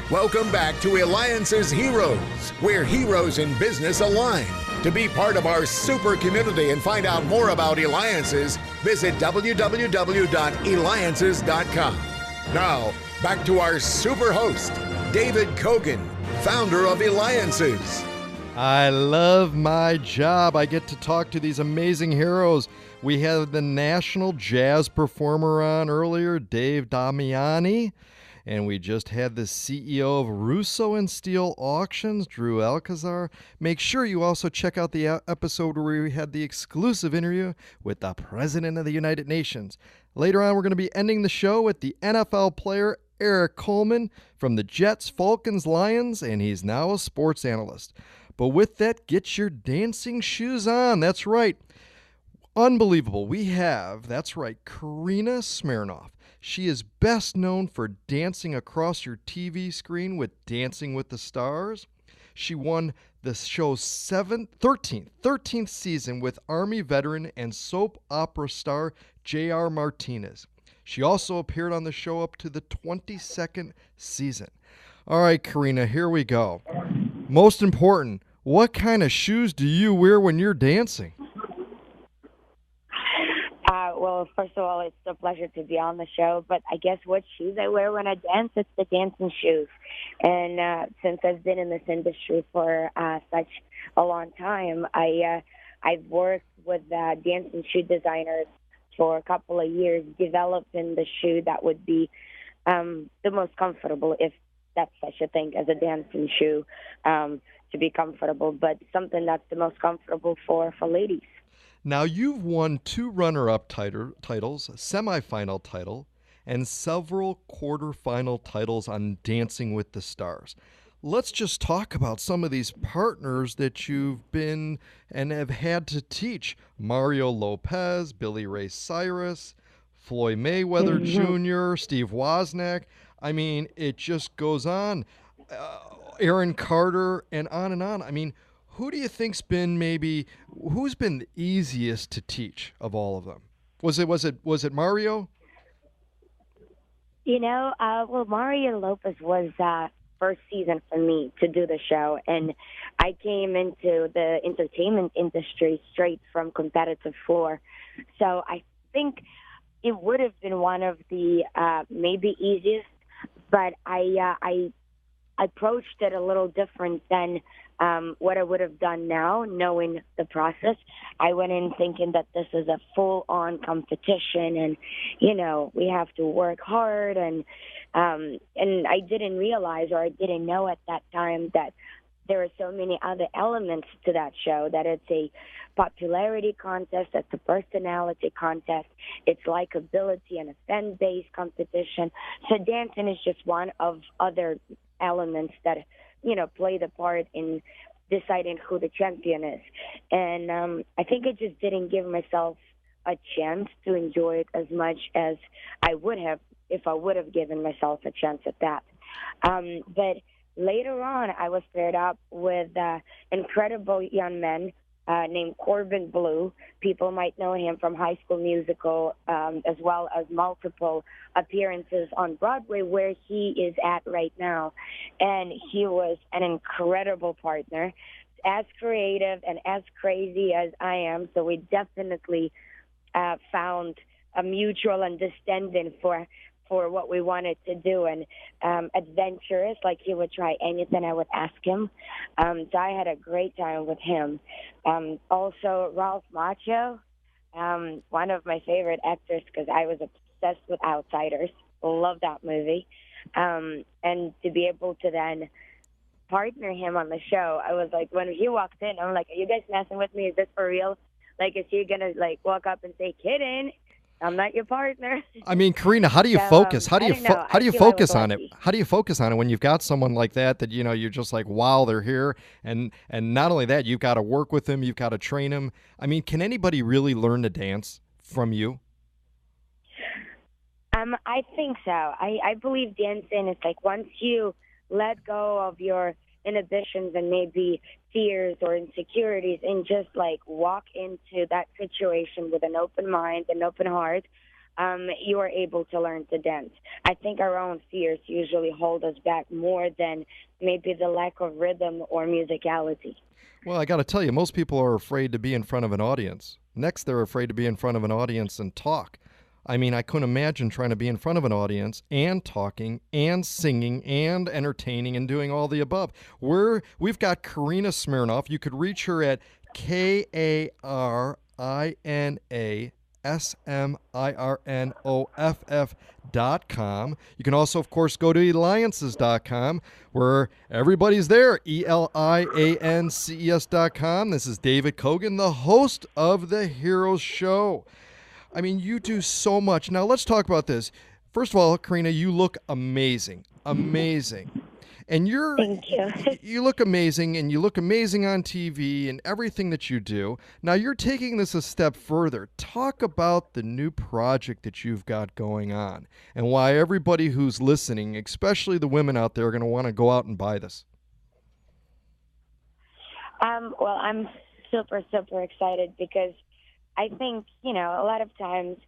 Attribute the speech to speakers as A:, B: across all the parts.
A: Welcome back to Eliances Heroes, where heroes in business align. To be part of our super community and find out more about Eliances, visit www.Eliances.com. Now, back to our super host, David Cogan, founder of Eliances.
B: I love my job. I get to talk to these amazing heroes. We had the national jazz performer on earlier, Dave Damiani. And we just had the CEO of Russo and Steel Auctions, Drew Alcazar. Make sure you also check out the episode where we had the exclusive interview with the President of the United Nations. Later on, we're going to be ending the show with the NFL player Eric Coleman from the Jets, Falcons, Lions, and he's now a sports analyst. But with that, get your dancing shoes on. That's right. Unbelievable. We have, that's right, Karina Smirnoff. She is best known for dancing across your TV screen with Dancing with the Stars. She won the show's 13th season with Army veteran and soap opera star J.R. Martinez. She also appeared on the show up to the 22nd season. All right, Karina, here we go. Most important, what kind of shoes do you wear when you're dancing?
C: Well, first of all, it's a pleasure to be on the show. But I guess what shoes I wear when I dance, it's the dancing shoes. And since I've been in this industry for such a long time, I've worked with dancing shoe designers for a couple of years, developing the shoe that would be the most comfortable, if that's such a thing as a dancing shoe, to be comfortable, but something that's the most comfortable for ladies.
B: Now, you've won 2 runner-up titles, a semifinal title, and several quarterfinal titles on Dancing with the Stars. Let's just talk about some of these partners that you've been and have had to teach. Mario Lopez, Billy Ray Cyrus, Floyd Mayweather Jr., Steve Wozniak. I mean, it just goes on. Aaron Carter, and on and on. I mean, who do you think's been who's been the easiest to teach of all of them? Was it Mario?
C: Well, Mario Lopez was first season for me to do the show, and I came into the entertainment industry straight from competitive floor. So I think it would have been one of the maybe easiest, but I approached it a little different than what I would have done now, knowing the process. I went in thinking that this is a full-on competition, and we have to work hard, and I didn't realize, or I didn't know at that time, that there are so many other elements to that show, that it's a popularity contest, it's a personality contest, it's likability and a fan-based competition. So dancing is just one of other elements that play the part in deciding who the champion is. And I think I just didn't give myself a chance to enjoy it as much as I would have if I would have given myself a chance at that. But later on, I was paired up with incredible young men named Corbin Blue. People might know him from High School Musical, as well as multiple appearances on Broadway, where he is at right now. And he was an incredible partner, as creative and as crazy as I am. So we definitely found a mutual understanding for what we wanted to do, and adventurous, like he would try anything I would ask him. So I had a great time with him. Also, Ralph Macchio, one of my favorite actors, because I was obsessed with Outsiders. Love that movie. And to be able to then partner him on the show, I was like, when he walked in, I'm like, are you guys messing with me? Is this for real? Like, is he going to, walk up and say, kidding? I'm not your partner.
B: I mean, Karina, how do you focus? How do you focus on it? How do you focus on it when you've got someone like that you're just like, wow, they're here, and not only that, you've got to work with them, you've got to train them. I mean, can anybody really learn to dance from you?
C: I think so. I believe dancing is like once you let go of your inhibitions and maybe fears or insecurities and just walk into that situation with an open mind and open heart, you are able to learn to dance. I think our own fears usually hold us back more than maybe the lack of rhythm or musicality.
B: Well, I got to tell you, most people are afraid to be in front of an audience. Next, they're afraid to be in front of an audience and talk. I mean, I couldn't imagine trying to be in front of an audience and talking and singing and entertaining and doing all the above. We've got Karina Smirnoff. You could reach her at KarinaSmirnoff.com. You can also, of course, go to Eliances.com, where everybody's there. Eliances.com. This is David Cogan, the host of The Heroes Show. I mean, you do so much. Now, let's talk about this. First of all, Karina, you look amazing. Amazing. And
C: Thank you.
B: you look amazing, and you look amazing on TV and everything that you do. Now, you're taking this a step further. Talk about the new project that you've got going on and why everybody who's listening, especially the women out there, are going to want to go out and buy this.
C: Well, I'm super, super excited because I think, a lot of times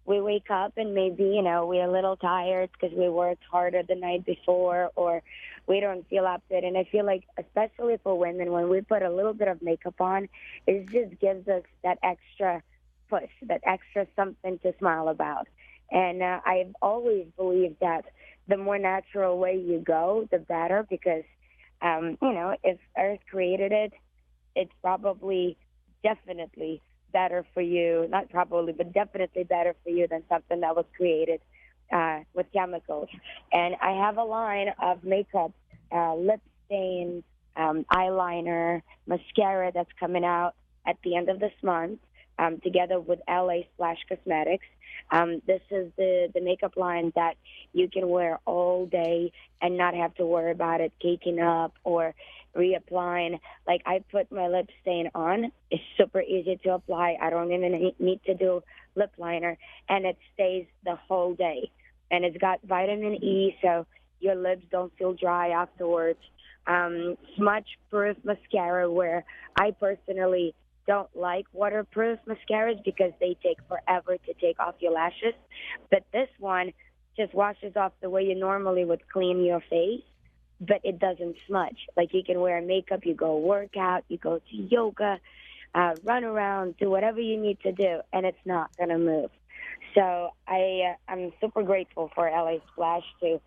C: we wake up and maybe, we're a little tired because we worked harder the night before or we don't feel up to it. And I feel like, especially for women, when we put a little bit of makeup on, it just gives us that extra push, that extra something to smile about. And I've always believed that the more natural way you go, the better because, if Earth created it, it's probably definitely better for you, not probably, but definitely better for you than something that was created with chemicals. And I have a line of makeup, lip stain, eyeliner, mascara that's coming out at the end of this month, together with LA/Cosmetics. This is the makeup line that you can wear all day and not have to worry about it caking up or reapplying. Like, I put my lip stain on. It's super easy to apply. I don't even need to do lip liner, and it stays the whole day. And it's got vitamin E, so your lips don't feel dry afterwards. Smudge-proof mascara, where I personally don't like waterproof mascaras because they take forever to take off your lashes. But this one just washes off the way you normally would clean your face, but it doesn't smudge. Like, you can wear makeup, you go work out, you go to yoga, run around, do whatever you need to do, and it's not going to move. So I'm super grateful for LA Splash to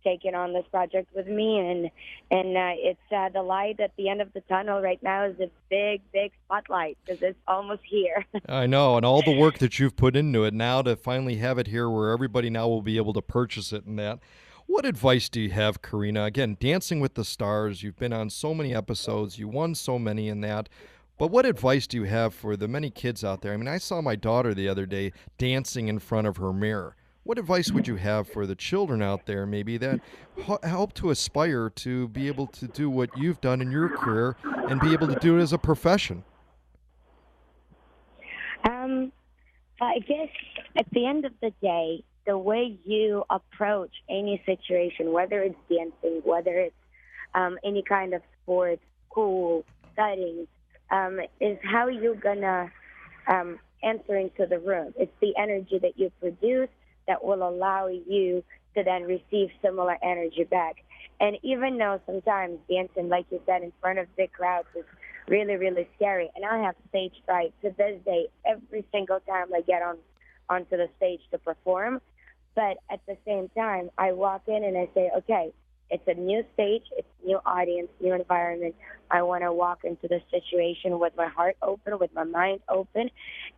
C: taking on this project with me, and it's the light at the end of the tunnel right now is a big, big spotlight because it's almost here.
B: I know, and all the work that you've put into it now to finally have it here where everybody now will be able to purchase it and that. What advice do you have, Karina? Again, Dancing with the Stars, you've been on so many episodes, you won so many in that. But what advice do you have for the many kids out there? I mean, I saw my daughter the other day dancing in front of her mirror. What advice would you have for the children out there maybe that help to aspire to be able to do what you've done in your career and be able to do it as a profession?
C: I guess at the end of the day, the way you approach any situation, whether it's dancing, whether it's any kind of sport, school, studying, is how you're going to enter into the room. It's the energy that you produce that will allow you to then receive similar energy back. And even though sometimes dancing, like you said, in front of big crowds is really, really scary, and I have stage fright to this day every single time I get onto the stage to perform. But at the same time, I walk in and I say, okay, it's a new stage, it's a new audience, new environment. I want to walk into the situation with my heart open, with my mind open,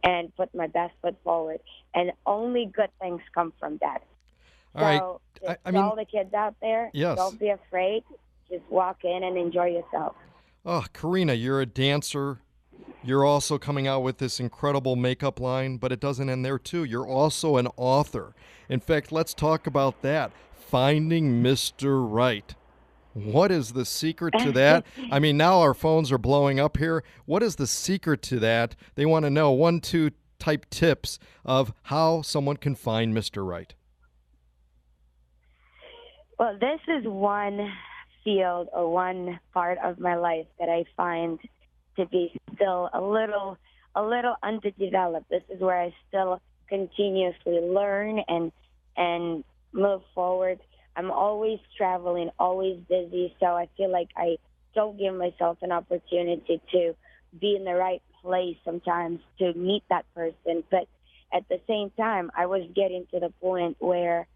C: and put my best foot forward. And only good things come from that.
B: All right.
C: I mean, all the kids out there,
B: yes.
C: Don't be afraid. Just walk in and enjoy yourself.
B: Oh, Karina, you're a dancer. You're also coming out with this incredible makeup line, but it doesn't end there, too. You're also an author. In fact, let's talk about that. Finding Mr. Right. What is the secret to that? I mean, now our phones are blowing up here. What is the secret to that? They want to know 1-2 type tips of how someone can find Mr. Right.
C: Well, this is one field or one part of my life that I find to be still a little underdeveloped. This is where I still continuously learn and move forward. I'm always traveling, always busy, so I feel like I don't give myself an opportunity to be in the right place sometimes to meet that person. But at the same time, I was getting to the point where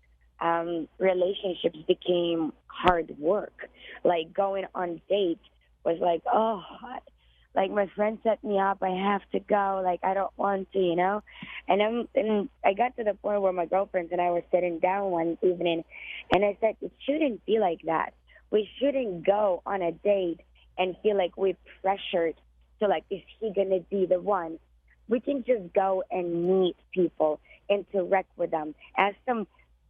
C: relationships became hard work. Like going on dates was like, oh, like my friend set me up, I have to go. Like I don't want to, you know. And I got to the point where my girlfriends and I were sitting down one evening, and I said, it shouldn't be like that. We shouldn't go on a date and feel like we're pressured to like, is he gonna be the one? We can just go and meet people, interact with them, ask them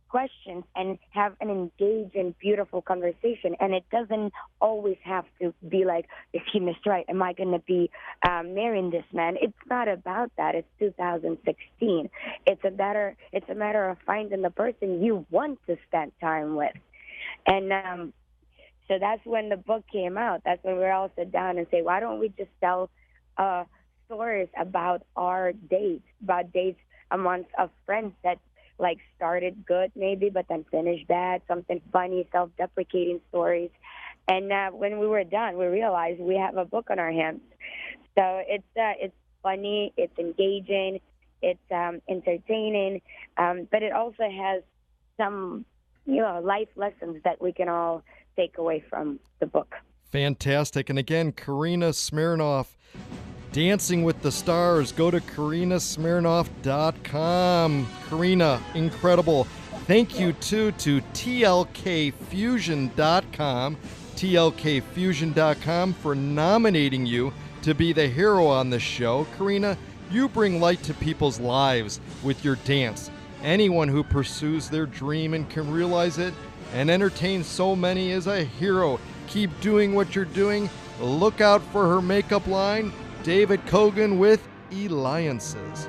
C: questions, and have an engaging, beautiful conversation. And it doesn't always have to be like, is he Mr. Right? Am I going to be marrying this man? It's not about that. It's 2016. It's a matter of finding the person you want to spend time with. And so that's when the book came out. That's when we all sit down and say, why don't we just tell stories about our dates, about dates amongst of friends that like started good maybe, but then finished bad, something funny, self-deprecating stories. And when we were done, we realized we have a book on our hands. So it's funny, it's engaging, it's entertaining, but it also has some, life lessons that we can all take away from the book.
B: Fantastic. And again, Karina Smirnoff, Dancing with the Stars. Go to KarinaSmirnoff.com. Karina, incredible. Thank you, too, to TLKFusion.com, TLKFusion.com for nominating you to be the hero on the show. Karina, you bring light to people's lives with your dance. Anyone who pursues their dream and can realize it and entertain so many is a hero. Keep doing what you're doing. Look out for her makeup line. David Cogan with Eliances.